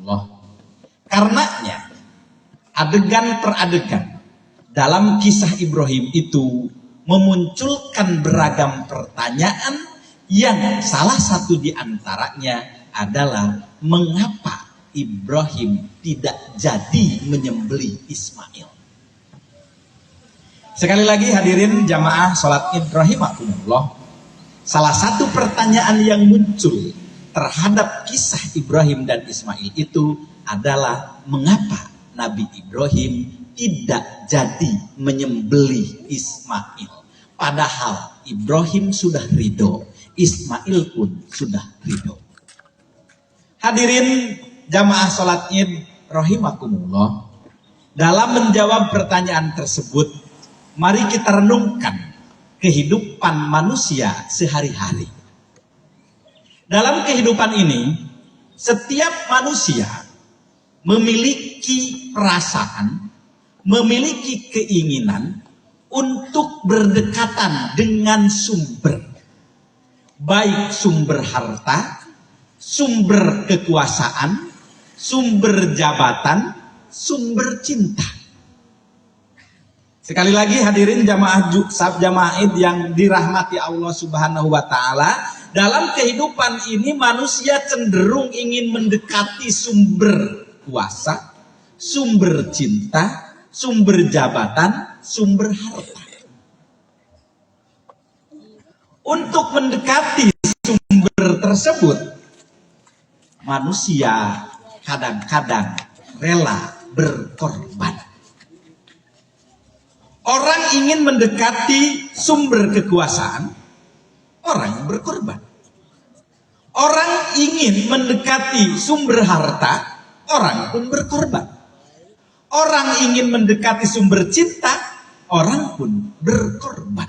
rahimakumullah. Karenanya adegan per adegan dalam kisah Ibrahim itu memunculkan beragam pertanyaan yang salah satu di antaranya adalah mengapa Ibrahim tidak jadi menyembelih Ismail. Sekali lagi hadirin jamaah sholat Id rahimakumullah, salah satu pertanyaan yang muncul terhadap kisah Ibrahim dan Ismail itu adalah mengapa Nabi Ibrahim tidak jadi menyembelih Ismail. Padahal Ibrahim sudah ridho, Ismail pun sudah ridho. Hadirin jamaah sholat Id rahimakumullah, dalam menjawab pertanyaan tersebut, mari kita renungkan kehidupan manusia sehari-hari. Dalam kehidupan ini, setiap manusia memiliki perasaan, memiliki keinginan untuk berdekatan dengan sumber. Baik sumber harta, sumber kekuasaan, sumber jabatan, sumber cinta. Sekali lagi hadirin jamaah Id yang dirahmati Allah Subhanahu wa taala, dalam kehidupan ini manusia cenderung ingin mendekati sumber kuasa, sumber cinta, sumber jabatan, sumber harta. Untuk mendekati sumber tersebut, manusia kadang-kadang rela berkorban. Orang ingin mendekati sumber kekuasaan, orang berkorban. Orang ingin mendekati sumber harta, orang pun berkorban. Orang ingin mendekati sumber cinta, orang pun berkorban.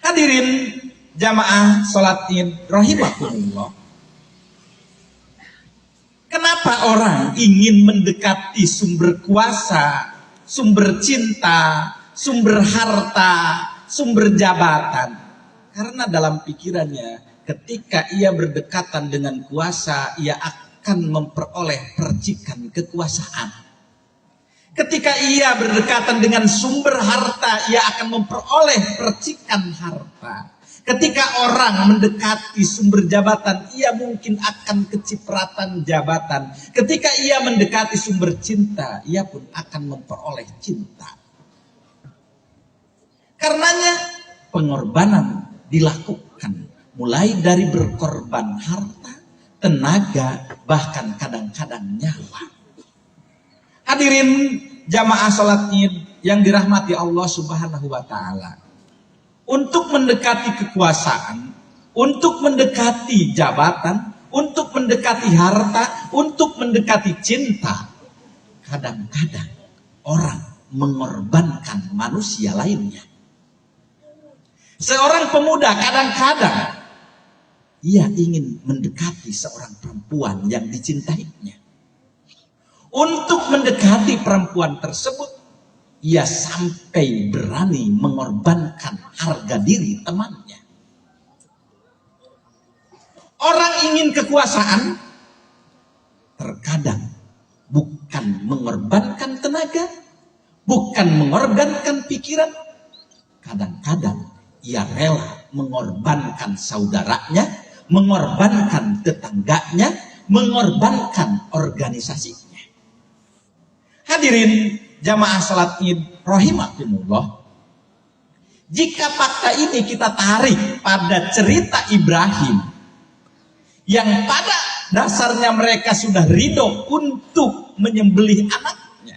Hadirin jamaah sholat Id rahimakumullah, kenapa orang ingin mendekati sumber kuasa, sumber cinta, sumber harta, sumber jabatan? Karena dalam pikirannya, ketika ia berdekatan dengan kuasa, ia akan memperoleh percikan kekuasaan. Ketika ia berdekatan dengan sumber harta, ia akan memperoleh percikan harta. Ketika orang mendekati sumber jabatan, ia mungkin akan kecipratan jabatan. Ketika ia mendekati sumber cinta, ia pun akan memperoleh cinta. Karenanya pengorbanan dilakukan, mulai dari berkorban harta, tenaga, bahkan kadang-kadang nyawa. Hadirin jamaah sholat Id yang dirahmati Allah Subhanahu wa taala, untuk mendekati kekuasaan, untuk mendekati jabatan, untuk mendekati harta, untuk mendekati cinta, kadang-kadang orang mengorbankan manusia lainnya. Seorang pemuda kadang-kadang ia ingin mendekati seorang perempuan yang dicintainya. Untuk mendekati perempuan tersebut, ia sampai berani mengorbankan harga diri temannya. Orang ingin kekuasaan, terkadang bukan mengorbankan tenaga, bukan mengorbankan pikiran, kadang-kadang ia rela mengorbankan saudaranya, mengorbankan tetangganya, mengorbankan organisasinya. Hadirin jamaah salat Id rahimakumullah, jika fakta ini kita tarik pada cerita Ibrahim, yang pada dasarnya mereka sudah ridho untuk menyembelih anaknya,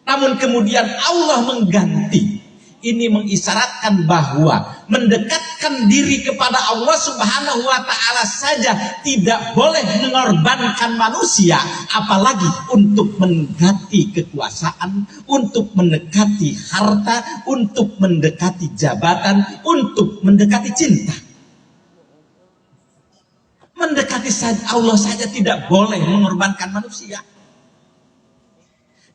namun kemudian Allah mengganti. Ini mengisyaratkan bahwa mendekatkan diri kepada Allah Subhanahu wa taala saja tidak boleh mengorbankan manusia, apalagi untuk mendekati kekuasaan, untuk mendekati harta, untuk mendekati jabatan, untuk mendekati cinta. Mendekati Allah saja tidak boleh mengorbankan manusia.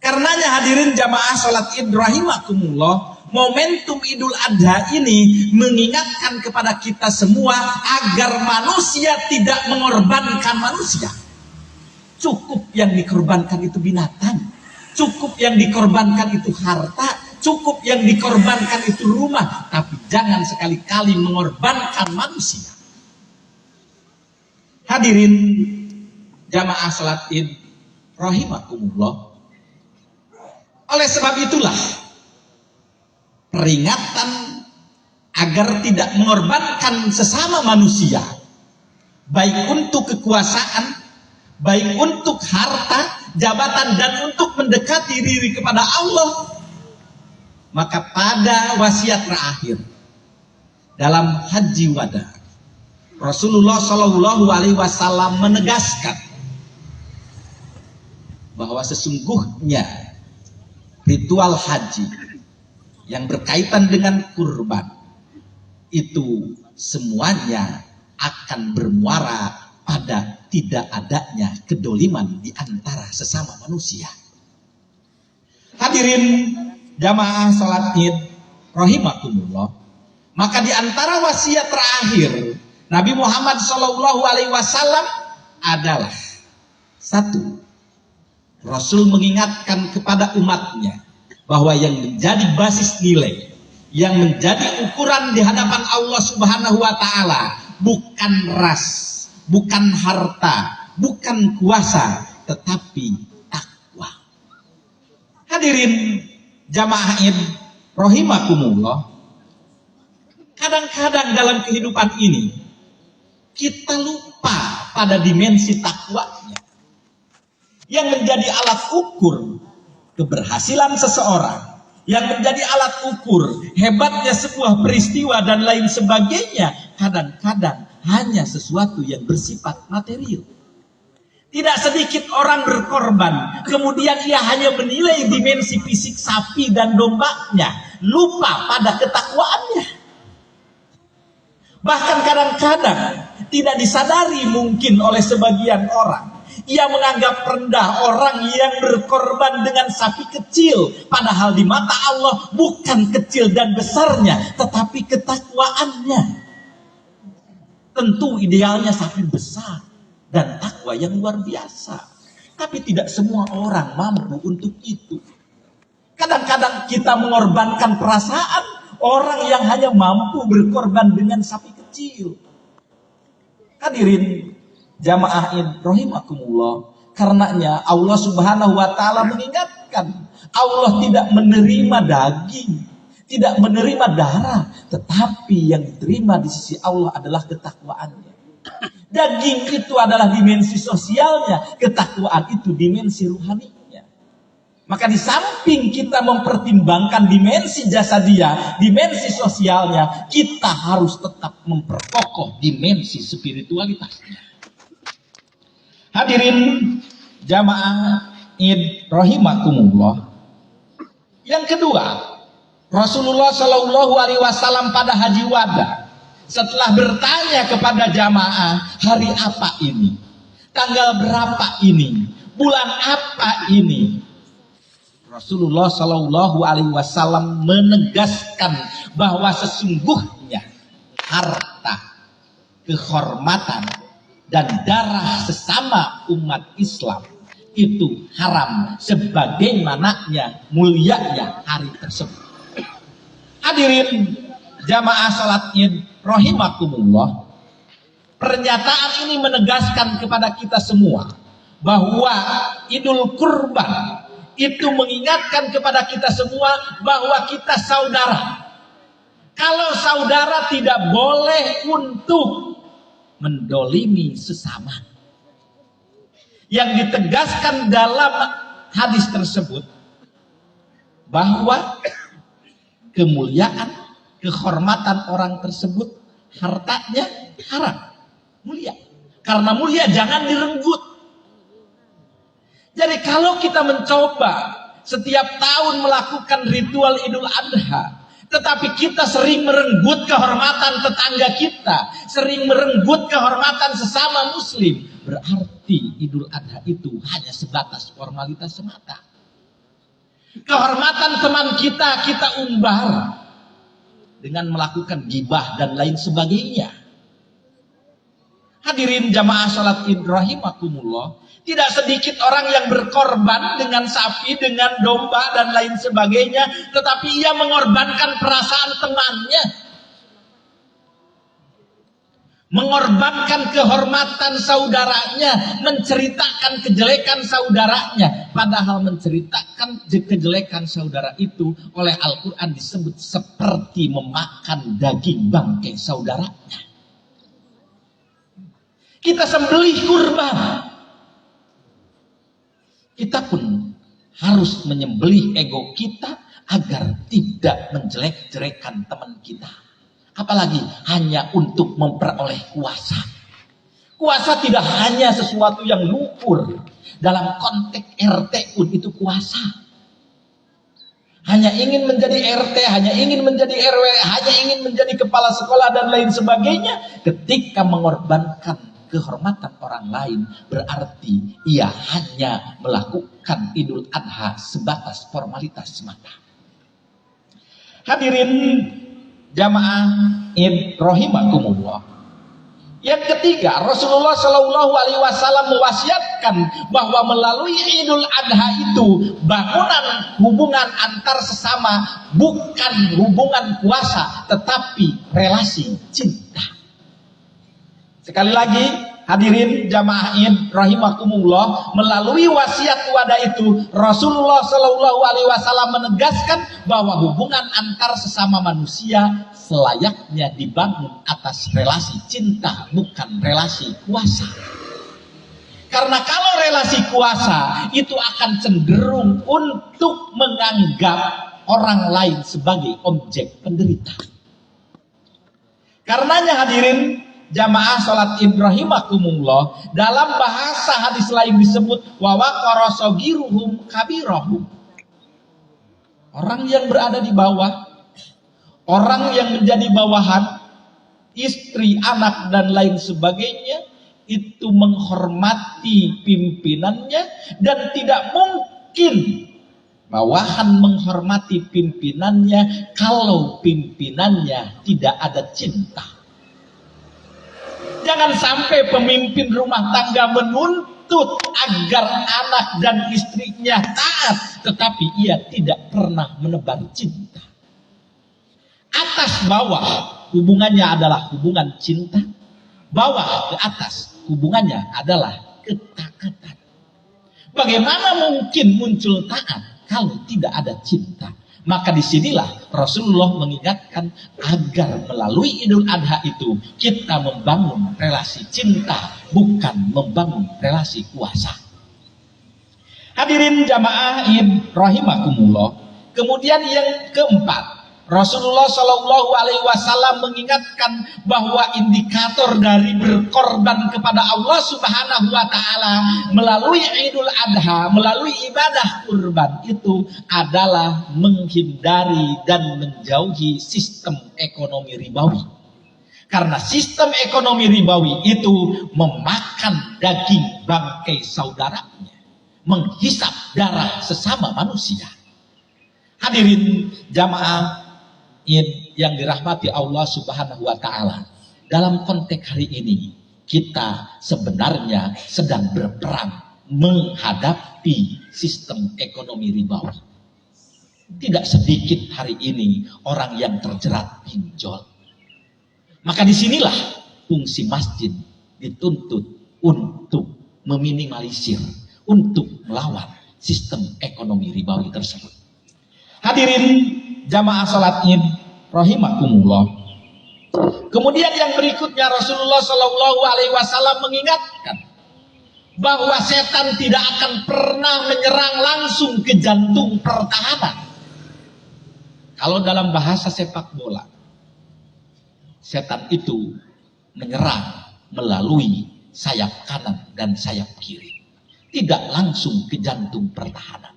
Karenanya hadirin jamaah salat Id rahimakumullah, momentum Idul Adha ini mengingatkan kepada kita semua agar manusia tidak mengorbankan manusia. Cukup yang dikorbankan itu binatang, cukup yang dikorbankan itu harta, cukup yang dikorbankan itu rumah, tapi jangan sekali-kali mengorbankan manusia. Hadirin jamaah salat Id rahimakumullah. Oleh sebab itulah peringatan agar tidak mengorbankan sesama manusia, baik untuk kekuasaan, baik untuk harta, jabatan, dan untuk mendekati diri kepada Allah. Maka pada wasiat terakhir dalam haji wada, Rasulullah Shallallahu Alaihi Wasallam menegaskan bahwa sesungguhnya ritual haji yang berkaitan dengan kurban itu semuanya akan bermuara pada tidak adanya kedoliman di antara sesama manusia. Hadirin jamaah salat Id rahimakumullah, maka di antara wasiat terakhir Nabi Muhammad SAW adalah satu, Rasul mengingatkan kepada umatnya bahwa yang menjadi basis nilai, yang menjadi ukuran di hadapan Allah Subhanahu wa Ta'ala bukan ras, bukan harta, bukan kuasa, tetapi takwa. Hadirin jamaah Id rahimakumullah, kadang-kadang dalam kehidupan ini kita lupa pada dimensi takwanya yang menjadi alat ukur keberhasilan seseorang, yang menjadi alat ukur hebatnya sebuah peristiwa dan lain sebagainya. Kadang-kadang hanya sesuatu yang bersifat material. Tidak sedikit orang berkorban, kemudian ia hanya menilai dimensi fisik sapi dan dombanya, lupa pada ketakwaannya. Bahkan kadang-kadang tidak disadari mungkin oleh sebagian orang, ia menganggap rendah orang yang berkorban dengan sapi kecil, padahal di mata Allah bukan kecil dan besarnya, tetapi ketakwaannya. Tentu idealnya sapi besar dan takwa yang luar biasa, tapi tidak semua orang mampu untuk itu. Kadang-kadang kita mengorbankan perasaan orang yang hanya mampu berkorban dengan sapi kecil. Hadirin jamaah Id rahimakumullah, karenanya Allah Subhanahu wa Ta'ala mengingatkan, Allah tidak menerima daging, tidak menerima darah, tetapi yang diterima di sisi Allah adalah ketakwaannya. Daging itu adalah dimensi sosialnya, ketakwaan itu dimensi ruhaninya. Maka di samping kita mempertimbangkan dimensi jasadiah, dimensi sosialnya, kita harus tetap memperkokoh dimensi spiritualitasnya. Hadirin jamaah Id rahimakumullah. Yang kedua, Rasulullah Shallallahu Alaihi Wasallam pada haji wada setelah bertanya kepada jamaah, hari apa ini, tanggal berapa ini, bulan apa ini, Rasulullah Shallallahu Alaihi Wasallam menegaskan bahwa sesungguhnya harta, kehormatan, dan darah sesama umat Islam itu haram sebagaimananya mulianya hari tersebut. Hadirin jamaah salat Id rahimakumullah, pernyataan ini menegaskan kepada kita semua bahwa Idul Kurban itu mengingatkan kepada kita semua bahwa kita saudara. Kalau saudara tidak boleh untuk mendolimi sesama. Yang ditegaskan dalam hadis tersebut bahwa kemuliaan, kehormatan orang tersebut, hartanya haram, mulia. Karena mulia jangan direnggut. Jadi kalau kita mencoba setiap tahun melakukan ritual Idul Adha, tetapi kita sering merenggut kehormatan tetangga kita, sering merenggut kehormatan sesama muslim, berarti Idul Adha itu hanya sebatas formalitas semata. Kehormatan teman kita, kita umbar dengan melakukan gibah dan lain sebagainya. Hadirin jamaah salat Id rahimakumullah, tidak sedikit orang yang berkorban dengan sapi, dengan domba dan lain sebagainya, tetapi ia mengorbankan perasaan temannya, mengorbankan kehormatan saudaranya, menceritakan kejelekan saudaranya. Padahal menceritakan kejelekan saudara itu oleh Al-Quran disebut seperti memakan daging bangkai saudaranya. Kita sembelih kurban, kita pun harus menyembelih ego kita agar tidak menjelek-jelekan teman kita. Apalagi hanya untuk memperoleh kuasa. Kuasa tidak hanya sesuatu yang luhur. Dalam konteks RT pun itu kuasa. Hanya ingin menjadi RT, hanya ingin menjadi RW, hanya ingin menjadi kepala sekolah dan lain sebagainya. Ketika mengorbankan kehormatan orang lain, berarti ia hanya melakukan Idul Adha sebatas formalitas semata. Hadirin jamaah Id rahimakumullah. Yang ketiga, Rasulullah Shallallahu Alaihi Wasallam mewasiatkan bahwa melalui Idul Adha itu bangunan hubungan antar sesama bukan hubungan kuasa, tetapi relasi cinta. Sekali lagi, hadirin jamaah Id rahimakumullah, melalui wasiat wadah itu Rasulullah Shallallahu Alaihi Wasallam menegaskan bahwa hubungan antar sesama manusia selayaknya dibangun atas relasi cinta, bukan relasi kuasa. Karena kalau relasi kuasa itu akan cenderung untuk menganggap orang lain sebagai objek penderita. Karenanya hadirin jamaah salat Id rahimakumullah, dalam bahasa hadis lain disebut wa waqara sagiruhum kabirahum. Orang yang berada di bawah, orang yang menjadi bawahan, istri, anak dan lain sebagainya, itu menghormati pimpinannya, dan tidak mungkin bawahan menghormati pimpinannya kalau pimpinannya tidak ada cinta. Jangan sampai pemimpin rumah tangga menuntut agar anak dan istrinya taat, tetapi ia tidak pernah menebar cinta. Atas bawah hubungannya adalah hubungan cinta, bawah ke atas hubungannya adalah ketaatan. Bagaimana mungkin muncul taat kalau tidak ada cinta? Maka disinilah Rasulullah mengingatkan agar melalui Idul Adha itu kita membangun relasi cinta, bukan membangun relasi kuasa. Hadirin jamaah Id rahimakumullah. Kemudian yang keempat, Rasulullah Shallallahu Alaihi Wasallam mengingatkan bahwa indikator dari berkorban kepada Allah Subhanahu Wa Taala melalui Idul Adha, melalui ibadah kurban itu adalah menghindari dan menjauhi sistem ekonomi ribawi. Karena sistem ekonomi ribawi itu memakan daging bangkai saudaranya, menghisap darah sesama manusia. Hadirin jamaah yang dirahmati Allah Subhanahu Wa Taala, dalam konteks hari ini kita sebenarnya sedang berperang menghadapi sistem ekonomi ribawi. Tidak sedikit hari ini orang yang terjerat pinjol. Maka disinilah fungsi masjid dituntut untuk meminimalisir, untuk melawan sistem ekonomi ribawi tersebut. Hadirin jamaah salat Id rahimakumullah. Kemudian yang berikutnya Rasulullah Shallallahu Alaihi Wasallam mengingatkan bahwa setan tidak akan pernah menyerang langsung ke jantung pertahanan. Kalau dalam bahasa sepak bola, setan itu menyerang melalui sayap kanan dan sayap kiri, tidak langsung ke jantung pertahanan.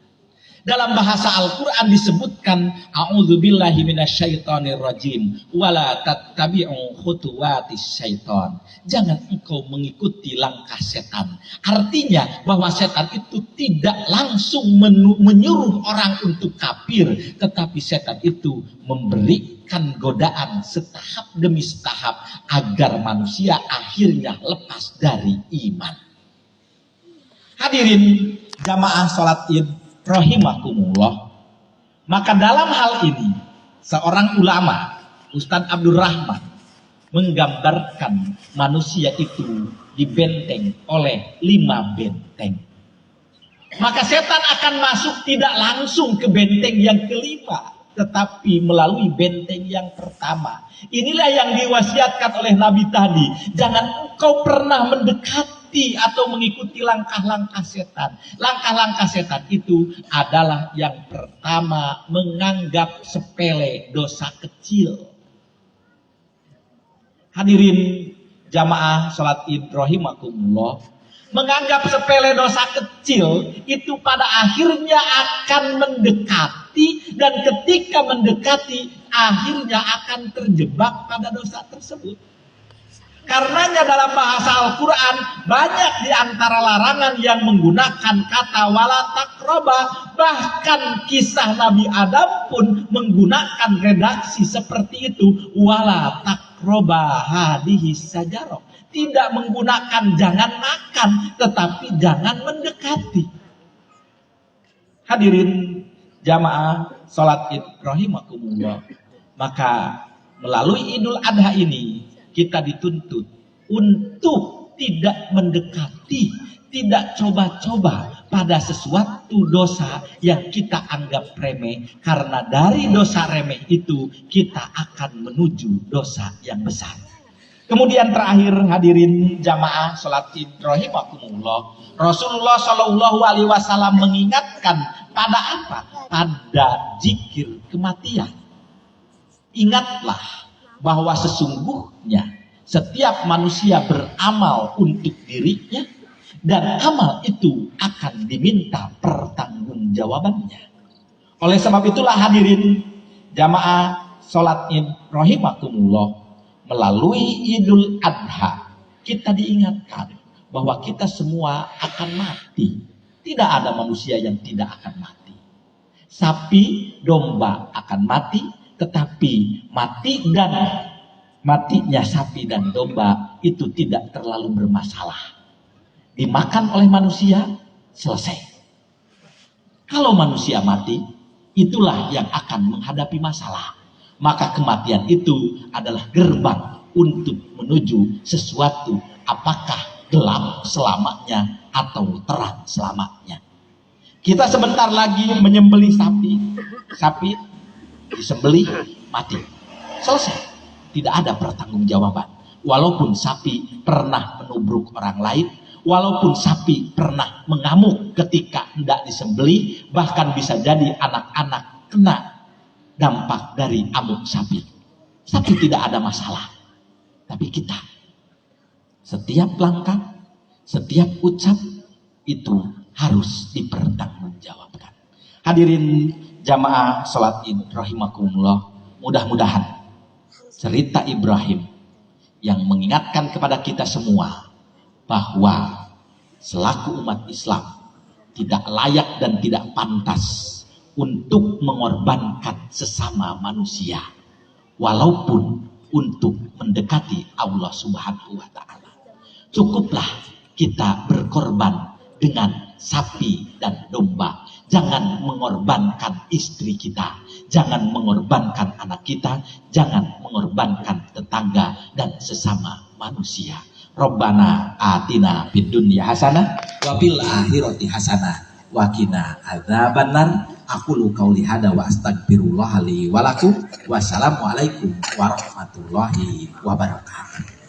Dalam bahasa Al-Quran disebutkan a'udzubillahi minasyaitonirrajim wala tattabi'u khutuwatis syaiton. Jangan engkau mengikuti langkah setan. Artinya bahwa setan itu tidak langsung menyuruh orang untuk kafir, tetapi setan itu memberikan godaan setahap demi setahap agar manusia akhirnya lepas dari iman. Hadirin jamaah salat Id rahimakumullah. Maka dalam hal ini seorang ulama, Ustadz Abdul Rahman, menggambarkan manusia itu dibenteng oleh 5 benteng. Maka setan akan masuk tidak langsung ke benteng yang kelima, tetapi melalui benteng yang pertama. Inilah yang diwasiatkan oleh Nabi tadi. Jangan engkau pernah mendekati atau mengikuti langkah-langkah setan. Langkah-langkah setan itu adalah yang pertama, menganggap sepele dosa kecil. Hadirin jamaah salat Id rahimakumullah, menganggap sepele dosa kecil itu pada akhirnya akan mendekati, dan ketika mendekati akhirnya akan terjebak pada dosa tersebut. Karenanya dalam bahasa Al-Quran banyak di antara larangan yang menggunakan kata wala taqraba. Bahkan kisah Nabi Adam pun menggunakan redaksi seperti itu, wala taqraba hadhihi sajarah. Tidak menggunakan jangan makan, tetapi jangan mendekati. Hadirin jamaah salat Id rahimakumullah. Maka melalui Idul Adha ini kita dituntut untuk tidak mendekati, tidak coba-coba pada sesuatu dosa yang kita anggap remeh. Karena dari dosa remeh itu kita akan menuju dosa yang besar. Kemudian terakhir hadirin jamaah salat Id rahimakumullah, Rasulullah Shallallahu Alaihi Wasallam mengingatkan pada apa? Pada zikir kematian. Ingatlah bahwa sesungguhnya setiap manusia beramal untuk dirinya, dan amal itu akan diminta pertanggungjawabannya. Oleh sebab itulah hadirin jamaah salat Id rahimakumullah, melalui Idul Adha kita diingatkan bahwa kita semua akan mati. Tidak ada manusia yang tidak akan mati. Sapi, domba akan mati, tetapi matinya sapi dan domba itu tidak terlalu bermasalah. Dimakan oleh manusia, selesai. Kalau manusia mati, itulah yang akan menghadapi masalah. Maka kematian itu adalah gerbang untuk menuju sesuatu, apakah gelap selamanya atau terang selamanya. Kita sebentar lagi menyembelih sapi disembelih, mati, selesai. Tidak ada pertanggungjawaban. Walaupun sapi pernah menubruk orang lain, walaupun sapi pernah mengamuk ketika hendak disembelih, bahkan bisa jadi anak-anak kena dampak dari amuk sapi. Sapi tidak ada masalah. Tapi kita, setiap langkah, setiap ucap itu harus dipertanggungjawabkan. Hadirin jamaah salat Id rahimakumullah, mudah-mudahan cerita Ibrahim yang mengingatkan kepada kita semua bahwa selaku umat Islam tidak layak dan tidak pantas untuk mengorbankan sesama manusia, walaupun untuk mendekati Allah Subhanahu wa Ta'ala. Cukuplah kita berkorban dengan sapi dan domba. Jangan mengorbankan istri kita, jangan mengorbankan anak kita, jangan mengorbankan tetangga dan sesama manusia. Rabbana atina fid dunya hasanah wa fil akhirati hasanah wa qina adzabannar. Aqulu qauli hada wa astaghfirullah li wa lakum. Wassalamualaikum warahmatullahi wabarakatuh.